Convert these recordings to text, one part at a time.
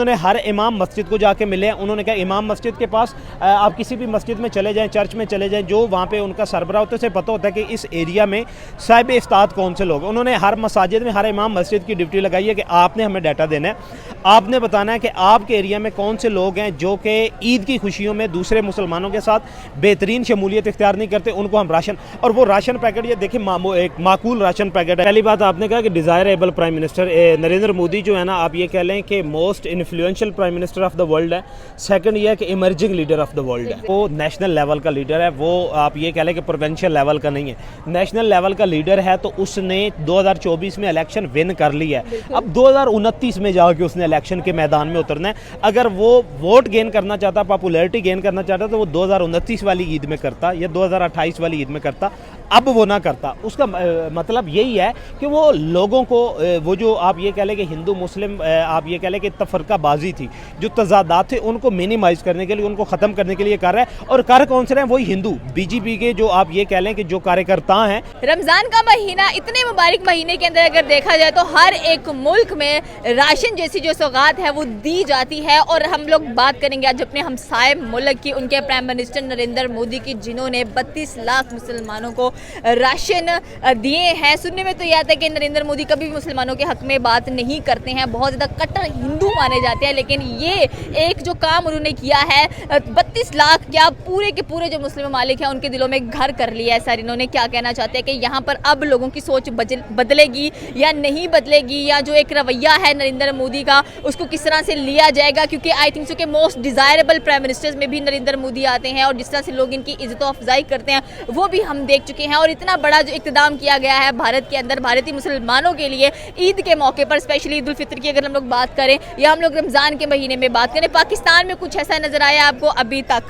उन्होंने हर इमाम मस्जिद को जाके मिले। उन्होंने कहा इमाम मस्जिद के पास आप किसी भी मस्जिद में चले जाएं, चर्च में चले जाएं, जो वहाँ पे उनका सरबराह होता है, उसे पता होता है कि इस एरिया में साहिब इस्ताद कौन से लोग। उन्होंने हर मसाजिद में, हर इमाम मस्जिद की ड्यूटी लगाई है कि आपने हमें डाटा देना है, आपने बताना है कि आपके एरिया में कौन से लोग हैं जो कि ईद की खुशियों में दूसरे मुसलमानों के साथ बेहतरीन शमूलियत इख्तियार नहीं करते, उनको हम राशन, और वो राशन पैकेट ये देखिए एक माकूल राशन पैकेट है। पहली बात आपने कहा कि desirable prime minister Narendra Modi जो है ना, आप ये कह लें कि most influential prime minister of the world है। सेकंड ये है कि emerging leader of the world है। वो नेशनल लेवल का लीडर है, वो आप ये कह लें कि प्रोविंशियल लेवल का नहीं है, नेशनल लेवल का लीडर है। तो उसने 2024 में इलेक्शन विन कर लिया है। अब 2029 में जाके उसने इलेक्शन के मैदान में उतरना है। अगर वो वोट गेन करना चाहता, पॉपुलैरिटी गेन करना चाहता, तो वो 2029 वाली ईद में करता या 2028 वाली ईद में करता। अब वो ना करता। उसका मतलब यही है कि वो लोगों को वो जो आप ये कह लें कि हिंदू मुस्लिम आप ये कह लें कि तफरकाबाजी थी, जो तजादात थे, उनको मिनिमाइज़ करने के लिए, उनको ख़त्म करने के लिए कर रहा है। और कर कौन से रहे हैं? वही हिंदू बीजेपी के जो आप ये कह लें कि जो कार्यकर्ता हैं। रमज़ान का महीना, इतने मुबारक महीने के अंदर अगर देखा जाए तो हर एक मुल्क में राशन जैसी जो सौगात है वो दी जाती है। और हम लोग बात करेंगे आज अपने हमसाए मुल्क की, उनके प्राइम मिनिस्टर नरेंद्र मोदी की, जिन्होंने 32 लाख मुसलमानों को राशन दिए हैं। सुनने में तो यह आता है कि नरेंद्र मोदी कभी भी मुसलमानों के हक में बात नहीं करते हैं, बहुत ज़्यादा कट्टर हिंदू माने जाते हैं। लेकिन ये एक जो काम उन्होंने किया है, 32 लाख क्या पूरे के पूरे जो मुस्लिम ममालिक हैं उनके दिलों में घर कर लिया है। सर, इन्होंने क्या कहना चाहते हैं कि यहाँ पर अब लोगों की सोच बदलेगी या नहीं बदलेगी, या जो एक रवैया है नरेंद्र मोदी का उसको किस तरह से लिया जाएगा? क्योंकि आई थिंक सो कि मोस्ट डिज़ायरेबल प्राइम मिनिस्टर्स में भी नरेंद्र मोदी आते हैं और जिस तरह से लोग इनकी इज्जत अफजाई करते हैं वो भी हम देख चुके हैं। और इतना बड़ा जो इक़्तिदाम किया गया है भारत के अंदर भारतीय मुसलमानों के लिए ईद के मौके पर, स्पेशली ईद उल फितर की अगर हम लोग बात करें या हम लोग रमज़ान के महीने में बात करें, पाकिस्तान में कुछ ऐसा नज़र आया आपको अभी तक?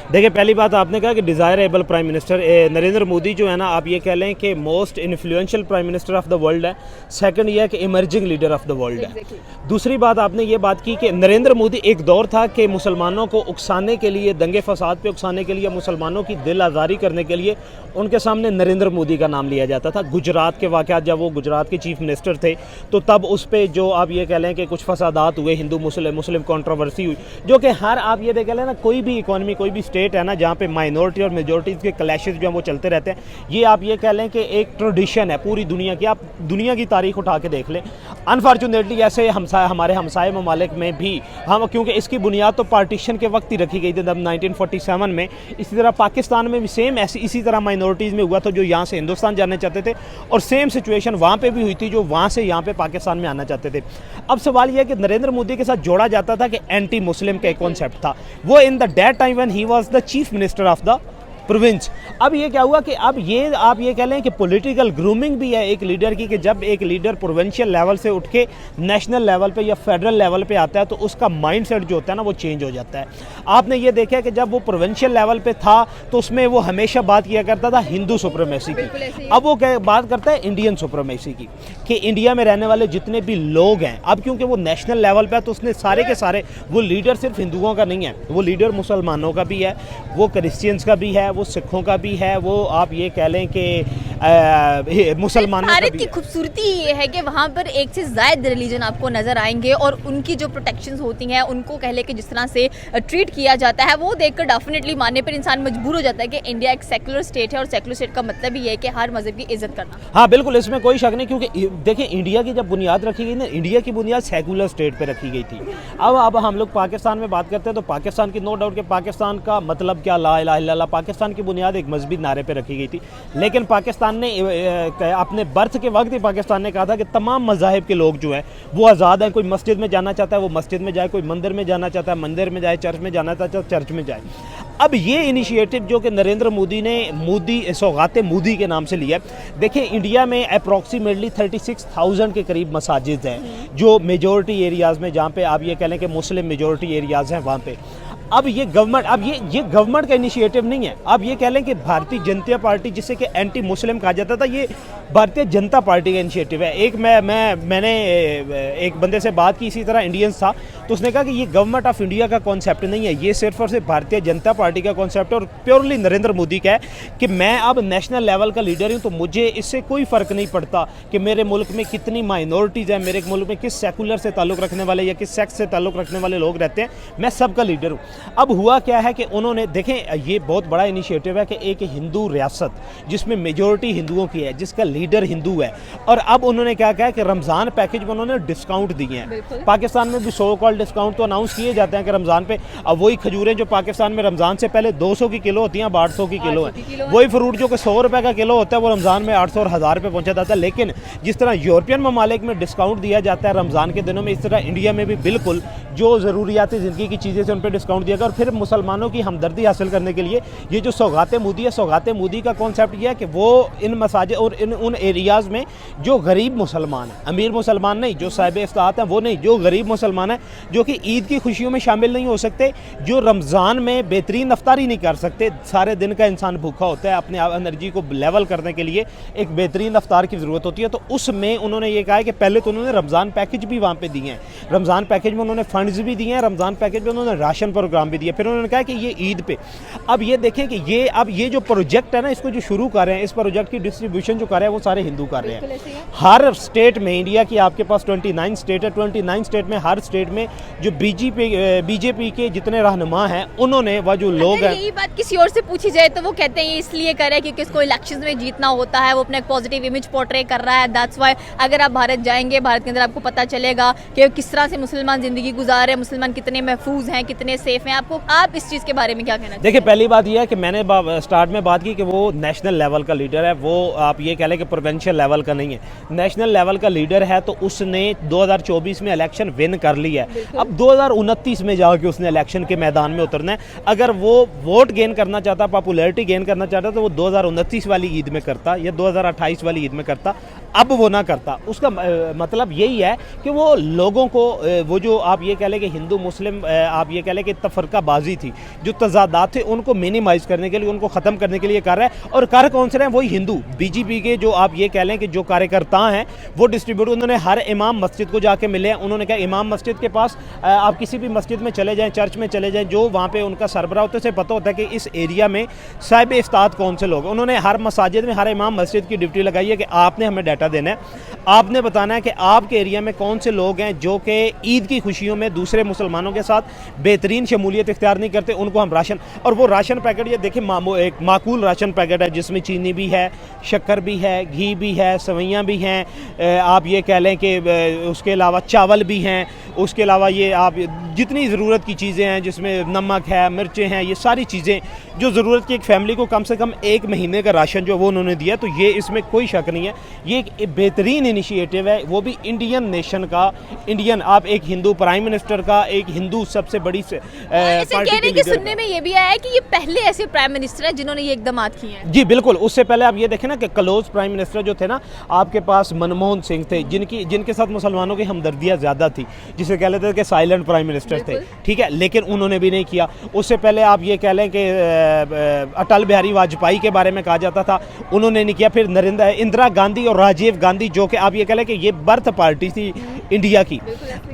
देखिए, पहली बात आपने कहा कि desirable prime minister Narendra Modi जो है ना, आप ये कह लें कि most influential prime minister of the world है। सेकंड ये है कि emerging leader of the world है। दूसरी बात आपने ये बात की कि नरेंद्र मोदी, एक दौर था कि मुसलमानों को उकसाने के लिए, दंगे फसाद पे उकसाने के लिए, मुसलमानों की दिल आज़ारी करने के लिए उनके सामने नरेंद्र मोदी का नाम लिया जाता था। गुजरात के वाक़यात, जब वो गुजरात के चीफ मिनिस्टर थे तो तब उस पर जो आप ये कह लें कि कुछ फसादात हुए, हिंदू मुस्लिम कंट्रोवर्सी हुई, जो कि हर आप ये कह लें ना, कोई भी इकॉनमी, कोई भी स्टेट है ना जहाँ पे माइनॉरिटी और मेजॉरिटीज़ के क्लैशेस जो हैं वो चलते रहते हैं। ये आप ये कह लें कि एक ट्रेडिशन है पूरी दुनिया की। आप दुनिया की तारीख उठा के देख लें, अनफॉर्चुनेटली ऐसे हमारे हमसाए ममालिक में भी हम, क्योंकि इसकी बुनियाद तो पार्टीशन के वक्त ही रखी गई थी, तब 1947 में। इसी तरह पाकिस्तान में भी सेम इसी तरह माइनॉरिटीज़ में हुआ था, जो यहाँ से हिंदुस्तान जाना चाहते थे, और सेम सिचुएशन वहाँ पे भी हुई थी, जो वहाँ से यहाँ पे पाकिस्तान में आना चाहते थे। अब सवाल यह है कि नरेंद्र मोदी के साथ जोड़ा जाता था कि एंटी मुस्लिम का एक कॉन्सेप्ट था, वो in the date time when he was the chief minister of the province. अब ये क्या हुआ कि अब ये आप ये कह लें कि पॉलिटिकल ग्रूमिंग भी है एक लीडर की, कि जब एक लीडर प्रोविंशियल लेवल से उठ के नेशनल लेवल पे या फेडरल लेवल पे आता है तो उसका माइंडसेट जो होता है ना वो चेंज हो जाता है। आपने ये देखा कि जब वो प्रोविंशियल लेवल पे था तो उसमें वो हमेशा बात किया करता था हिंदू सुप्रीमेसी की। अब वो क्या बात करता है इंडियन सुप्रीमेसी की, कि इंडिया में रहने वाले जितने भी लोग हैं, अब क्योंकि वो नेशनल लेवल पर है तो उसने सारे के सारे, वो लीडर सिर्फ हिंदुओं का नहीं है, वो लीडर मुसलमानों का भी है, वो क्रिश्चियंस का भी है, वो सिखों का भी है, वो आप ये कह लें कि मुसलमानों का भी है। भारत की खूबसूरती ये है कि वहाँ पर एक से ज़्यादा रिलीजन आपको नज़र आएंगे और उनकी जो प्रोटेक्शंस होती हैं, उनको कह ले कि जिस तरह से ट्रीट किया जाता है, वो देखकर डेफिनेटली मानने पर इंसान मजबूर हो जाता है कि इंडिया एक सेकुलर स्टेट है, और सेकुलर स्टेट का मतलब ही है कि हर मज़हब की इज्जत करना। हाँ बिल्कुल, इसमें कोई शक नहीं, क्योंकि देखिए इंडिया की जब बुनियाद रखी गई ना, इंडिया की बुनियाद सेकुलर स्टेट पर रखी गई थी। अब हम लोग पाकिस्तान में बात करते हैं तो पाकिस्तान की नो डाउट कि पाकिस्तान का मतलब क्या, ला इलाहा इल्लल्लाह, पाकिस्तान की बुनियाद एक मजहबी नारे पे रखी गई थी। लेकिन पाकिस्तान ने अपने बर्थ के वक्त ही पाकिस्तान ने कहा था कि तमाम मज़ाहिब के लोग जो हैं वो आज़ाद हैं। कोई मस्जिद में जाना चाहता है वो मस्जिद में जाए, कोई मंदिर में जाना चाहता है मंदिर में जाए, चर्च में जाना चाहता है चर्च में जाए। अब ये इनिशिएटिव जो कि नरेंद्र मोदी ने सौगात मोदी के नाम से लिया है। देखिए इंडिया में अप्रॉक्सीमेटली 36,000 के करीब मसाजिद हैं जो मेजॉरिटी एरियाज़ में, जहाँ पे आप ये कह लें कि मुस्लिम मेजॉरिटी एरियाज़ हैं वहाँ पे। अब ये गवर्नमेंट का इनिशिएटिव नहीं है। अब ये कह लें कि भारतीय जनता पार्टी, जिसे कि एंटी मुस्लिम कहा जाता था, ये भारतीय जनता पार्टी का इनिशिएटिव है। एक मैंने एक बंदे से बात की इसी तरह, इंडियंस था, तो उसने कहा कि ये गवर्नमेंट ऑफ इंडिया का कॉन्सेप्ट नहीं है, ये सिर्फ और सिर्फ भारतीय जनता पार्टी का कॉन्सेप्ट है और प्योरली नरेंद्र मोदी का है कि मैं अब नेशनल लेवल का लीडर हूँ, तो मुझे इससे कोई फ़र्क नहीं पड़ता कि मेरे मुल्क में कितनी माइनॉरिटीज़ हैं, मेरे मुल्क में किस सेकुलर से ताल्लुक़ रखने वाले या किस सेक्स से ताल्लुक़ रखने वाले लोग रहते हैं, मैं सबका लीडर हूँ। अब हुआ क्या है कि उन्होंने, देखें ये बहुत बड़ा इनिशिएटिव है कि एक हिंदू रियासत जिसमें मेजॉरिटी हिंदुओं की है, जिसका लीडर हिंदू है, और अब उन्होंने क्या कहा कि रमज़ान पैकेज में उन्होंने डिस्काउंट दिए हैं। पाकिस्तान में भी सो कॉल्ड डिस्काउंट तो अनाउंस किए जाते हैं कि रमज़ान पे, अब वही खजूरें जो पाकिस्तान में रमज़ान से पहले 200 की किलो होती हैं, अब 800 की किलो है। वही फ्रूट जो कि 100 रुपये का किलो होता है, वो रमज़ान में 800 और 1000 रुपये पहुँचा जाता है। लेकिन जिस तरह यूरोपियन ममालिक में डिस्काउंट दिया जाता है रमज़ान के दिनों में, इस तरह इंडिया में भी बिल्कुल जो ज़रूरियाती ज़िंदगी की चीज़ें से उन पर डिस्काउंट दिया गया। और फिर मुसलमानों की हमदर्दी हासिल करने के लिए ये जो सौगात मोदी है, सौगात मोदी का कॉन्सेप्ट ये है कि वो इन मसाजिद और उन एरियाज़ में जो गरीब मुसलमान हैं, अमीर मुसलमान नहीं, जो साहिब इफ्ताहत हैं वो नहीं, जो गरीब मुसलमान हैं, जो कि ईद की खुशियों में शामिल नहीं हो सकते, जो रमज़ान में बेहतरीन अफ्तारी नहीं कर सकते, सारे दिन का इंसान भूखा होता है, अपने एनर्जी को लेवल करने के लिए एक बेहतरीन अफ्तार की ज़रूरत होती है। तो उसमें उन्होंने ये कहा है कि पहले तो उन्होंने रमज़ान पैकेज भी वहाँ पे दिए हैं, रमज़ान पैकेज में उन्होंने फंड्स भी दिए हैं, रमज़ान पैकेज में उन्होंने राशन प्रोग्राम भी दिए। फिर उन्होंने कहा कि ये ईद पे, अब ये देखें कि ये जो प्रोजेक्ट है ना, इसको जो शुरू कर रहे हैं, इस प्रोजेक्ट की डिस्ट्रीब्यूशन जो कर रहे हैं वो सारे हिंदू कर रहे हैं। हर स्टेट में, इंडिया की आपके पास 29 स्टेट है, 29 स्टेट में हर स्टेट में जो बीजेपी के जितने रहनुमा हैं, उन्होंने वह जो लोग हैं, यही बात किसी और से पूछी जाए तो वो कहते हैं ये इसलिए कर रहे हैं क्योंकि इसको इलेक्शंस में जीतना होता है, वो अपना एक पॉजिटिव इमेज पोर्ट्रे कर रहा है, दैट्स व्हाई। अगर आप भारत जाएंगे, भारत के अंदर आपको पता चलेगा कि किस तरह से मुसलमान जिंदगी गुजार रहे हैं, मुसलमान कितने महफूज हैं, कितने सेफ हैं। आप इस चीज़ के बारे में क्या कहना चाहिए? देखिए, पहली बात यह है कि मैंने स्टार्ट में बात की कि वो नेशनल लेवल का लीडर है, वो आप ये कह लें कि प्रोविंशियल लेवल का नहीं है, नेशनल लेवल का लीडर है। तो उसने 2024 में इलेक्शन विन कर लिया है, अब 2029 में जाके उसने इलेक्शन के मैदान में उतरना है। अगर वो वोट गेन करना चाहता, पॉपुलैरिटी गेन करना चाहता, तो वो 2029 वाली ईद में करता या 2028 वाली ईद में करता, अब वो ना करता। उसका मतलब यही है कि वो लोगों को, वो जो आप ये कह लें कि हिंदू मुस्लिम, आप ये कह लें कि तफरकाबाजी थी, जो तजादात थे, उनको मिनिमाइज़ करने के लिए, उनको ख़त्म करने के लिए कर रहा है। और कार्य कौन से रहे हैं? वही हिंदू। बीजेपी के जो आप ये कह लें कि जो कार्यकर्ता हैं वो डिस्ट्रीब्यूट, उन्होंने हर इमाम मस्जिद को जाके मिले हैं। उन्होंने कहा इमाम मस्जिद के पास, आप किसी भी मस्जिद में चले जाएँ, चर्च में चले जाएँ, जो वहाँ पर उनका सरबराह होता है, उसे पता होता है कि इस एरिया में साहिब इफ्ताहत कौन से लोग। उन्होंने हर मसाजिद में, हर इमाम मस्जिद की ड्यूटी लगाई है कि आपने हमें डाटा देना है, आपने बताना है कि आपके एरिया में कौन से लोग हैं जो कि ईद की खुशियों में दूसरे मुसलमानों के साथ बेहतरीन शमूलियत इख्तियार नहीं करते, उनको हम राशन, और वो राशन पैकेट ये देखिए एक माकूल राशन पैकेट है, जिसमें चीनी भी है, शक्कर भी है, घी भी है, सवैयाँ भी हैं, आप ये कह लें कि उसके अलावा चावल भी हैं, उसके अलावा ये आप जितनी ज़रूरत की चीज़ें हैं, जिसमें नमक है, मिर्चें हैं, ये सारी चीज़ें जो ज़रूरत की एक फैमिली को कम से कम एक महीने का राशन जो वो उन्होंने दिया। तो ये इसमें कोई शक नहीं है, ये एक बेहतरीन इनिशिएटिव है, वो भी इंडियन नेशन का, इंडियन, आप एक हिंदू प्राइम मिनिस्टर का, एक हिंदू सबसे बड़ी कहने के सुनने में ये भी आया है कि ये पहले ऐसे प्राइम मिनिस्टर हैं जिन्होंने ये इकदामात किए हैं। जी बिल्कुल, उससे पहले आप ये देखें ना कि क्लोज प्राइम मिनिस्टर जो थे ना, आपके पास मनमोहन सिंह थे, जिनके साथ मुसलमानों की हमदर्दियाँ ज़्यादा थी, जिसे कह लेते थे कि साइलेंट प्राइम मिनिस्टर थे, ठीक है, लेकिन उन्होंने भी नहीं किया। उससे पहले आप ये कह लें कि अटल बिहारी वाजपेयी के बारे में कहा जाता था, उन्होंने नहीं किया। फिर इंदिरा गांधी और राजीव गांधी, जो कि आप ये कह लें कि ये बर्थ पार्टी थी इंडिया की,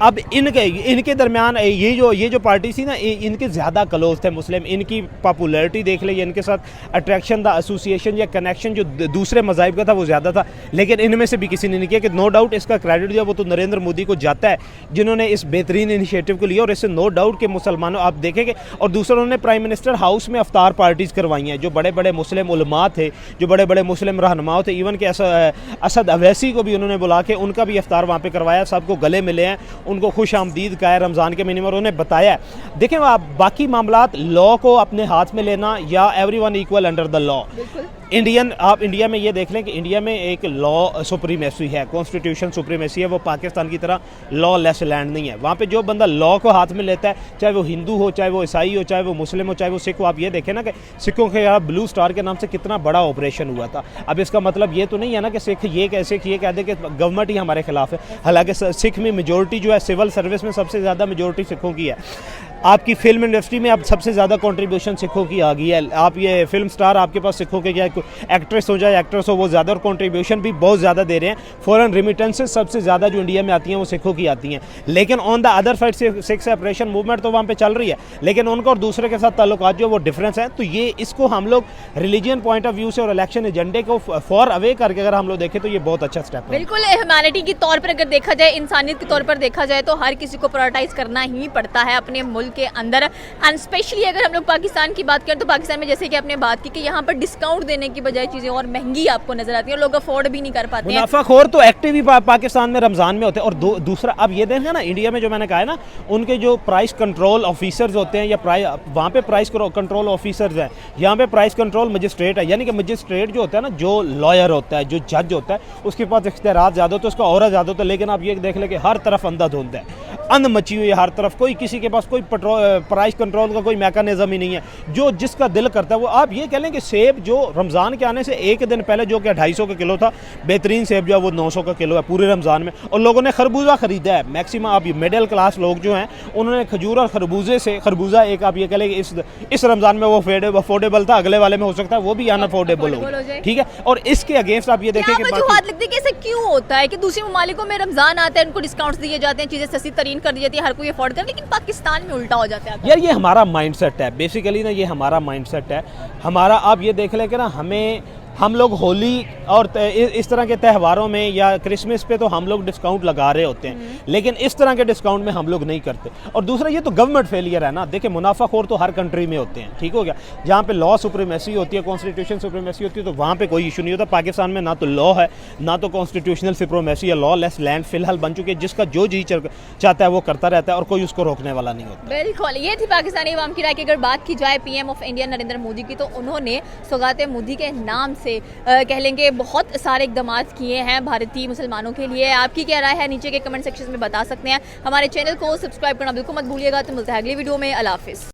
अब इनके दरमियान ये जो पार्टी थी ना, इनके ज़्यादा क्लोज थे मुस्लिम, इनकी पॉपुलैरिटी देख लीजिए, इनके साथ अट्रैक्शन द एसोसिएशन या कनेक्शन जो दूसरे मज़ाहिब का था वो ज़्यादा था, लेकिन इनमें से भी किसी ने नहीं किया। कि नो डाउट इसका क्रेडिट जो वो तो नरेंद्र मोदी को जाता है, जिन्होंने इस बेहतरीन इनिशिएटिव को लिया, और इससे नो डाउट के मुसलमानों, आप देखेंगे। और दूसरा, उन्होंने प्राइम मिनिस्टर हाउस में अफ्तार पार्टीज़ करवाई हैं, जो बड़े बड़े मुस्लिम उलमा थे, जो बड़े बड़े मुस्लिम रहनुमा थे, इवन के असद अवैसी को भी उन्होंने बुला के उनका भी अफ्तार वहाँ पे करवाया, सबको गले मिले हैं, उनको खुश आमदीद कहा है रमज़ान के महीने में, और उन्हें बताया। देखें, आप बाकी मामलात, लॉ को अपने हाथ में लेना या everyone equal under the law, आप इंडिया में ये देख लें कि इंडिया में एक लॉ सुप्रीमेसी है, कॉन्स्टिट्यूशन सुप्रीमेसी है, वो पाकिस्तान की तरह लॉ लेस लैंड नहीं है। वहाँ पे जो बंदा लॉ को हाथ में लेता है, चाहे वो हिंदू हो, चाहे वो ईसाई हो, चाहे वो मुस्लिम हो, चाहे वो सिख हो, आप ये देखें ना कि सिखों के यहाँ ब्लू स्टार के नाम से कितना बड़ा ऑपरेशन हुआ था। अब इसका मतलब ये तो नहीं है ना कि सिख ये कह दे कि गवर्नमेंट ही हमारे खिलाफ है, हालांकि सिख में मेजोरिटी जो है सिविल सर्विस में सबसे ज़्यादा मेजोरिटी सिखों की है। आपकी फिल्म इंडस्ट्री में अब सबसे ज़्यादा कंट्रीब्यूशन सिखों की आ गई है। आप ये फिल्म स्टार आपके पास सिखों के, क्या एक्ट्रेस हो जाए एक्ट्रेस हो, वो ज़्यादा, और कंट्रीब्यूशन भी बहुत ज़्यादा दे रहे हैं। फॉरेन रिमिटेंसेस सबसे ज़्यादा जो इंडिया में आती हैं वो सिखों की आती हैं। लेकिन ऑन द अदर साइड से सिख सेपरेशन मूवमेंट तो वहाँ पे चल रही है, लेकिन उनका और दूसरे के साथ ताल्लुकात जो वो डिफरेंस है। तो ये इसको हम लोग रिलीजियन पॉइंट ऑफ व्यू से और इलेक्शन एजेंडे को फॉर अवे करके अगर हम लोग देखें तो ये बहुत अच्छा स्टेप है। बिल्कुल, ह्यूमैनिटी के तौर पर अगर देखा जाए, इंसानियत के तौर पर देखा जाए तो हर किसी को प्रायोरिटाइज करना ही पड़ता है अपने मुल्क के अंदर। एंड स्पेशली अगर हम लोग पाकिस्तान की बात करें तो पाकिस्तान में जैसे कि आपने बात की कि यहाँ पर डिस्काउंट देने की बजाय चीज़ें और महंगी आपको नजर आती हैं, लोग अफोर्ड भी नहीं कर पाते हैं। मुनाफाखोर तो एक्टिव ही पाकिस्तान में रमज़ान में होते हैं। और दूसरा अब ये देखें ना, इंडिया में जो मैंने कहा है ना, उनके जो प्राइस कंट्रोल ऑफिसर्स होते हैं या वहाँ पे प्राइस कंट्रोल ऑफिसर्स हैं, यहाँ पे प्राइस कंट्रोल मजिस्ट्रेट है। यानी कि मजिस्ट्रेट जो होता है ना, जो लॉयर होता है, जो जज होता है, उसके पास इख्तियारात ज़्यादा होते हैं, उसका औरा ज़्यादा होता है। लेकिन आप ये देख लें कि हर तरफ अंधाधुंध है, अंध मची हुई है हर तरफ। कोई किसी के पास कोई प्राइस कंट्रोल का कोई मैकेनिज्म ही नहीं है। जो जिसका दिल करता है वो, आप ये कह लें कि सेब जो रमज़ान के आने से एक दिन पहले जो कि 250 का किलो था, बेहतरीन सेब जो है वो 900 का किलो है पूरे रमज़ान में। और लोगों ने खरबूजा ख़रीदा है मैक्सिमम। आप ये मिडिल क्लास लोग जो हैं, उन्होंने खजूर और खरबूजा एक, आप ये कह लें कि इस रमज़ान में वो अफोर्डेबल था, अगले वाले में हो सकता है वो भी अनअफोर्डेबल हो, ठीक है। और इसके अगेंस्ट आप ये देखें कि वजूहात लगती है कि ऐसा क्यों होता है कि दूसरे ममालिकों में रमज़ान आता है, उनको डिस्काउंट्स दिए जाते हैं, चीज़ें सस्ती तरीन कर दी जाती है, हर कोई अफोर्ड कर, लेकिन पाकिस्तान में उल्टा हो जाता है। यार ये हमारा माइंडसेट है बेसिकली ना, ये हमारा माइंडसेट है हमारा। आप ये देख लें कि ना, हम लोग होली और इस तरह के त्योहारों में या क्रिसमस पे तो हम लोग डिस्काउंट लगा रहे होते हैं, लेकिन इस तरह के डिस्काउंट में हम लोग नहीं करते। और दूसरा ये तो गवर्नमेंट फेलियर है ना। देखिए, मुनाफाखोर तो हर कंट्री में होते हैं, ठीक हो गया। जहाँ पे लॉ सुप्रीमेसी होती है, कॉन्स्टिट्यूशन सुप्रीमेसी होती है, तो वहाँ पे कोई इशू नहीं होता। पाकिस्तान में ना तो लॉ है, ना तो कॉन्स्टिट्यूशनल सुप्रीमेसी या लॉ लेस लैंड फिलहाल बन चुकी है, जिसका जो जी चाहता है वो करता रहता है और कोई उसको रोकने वाला नहीं होता। बिल्कुल, ये थी पाकिस्तानी अवाम की राय की। अगर बात की जाए PM of India Narendra Modi की, तो उन्होंने सौगात मोदी के नाम से कह लेंगे बहुत सारे इकदाम किए हैं भारतीय मुसलमानों के लिए। आपकी क्या राय है नीचे के कमेंट सेक्शन में बता सकते हैं। हमारे चैनल को सब्सक्राइब करना बिल्कुल मत भूलिएगा। तो मिलता है अगली वीडियो में। अल्लाह हाफिज़।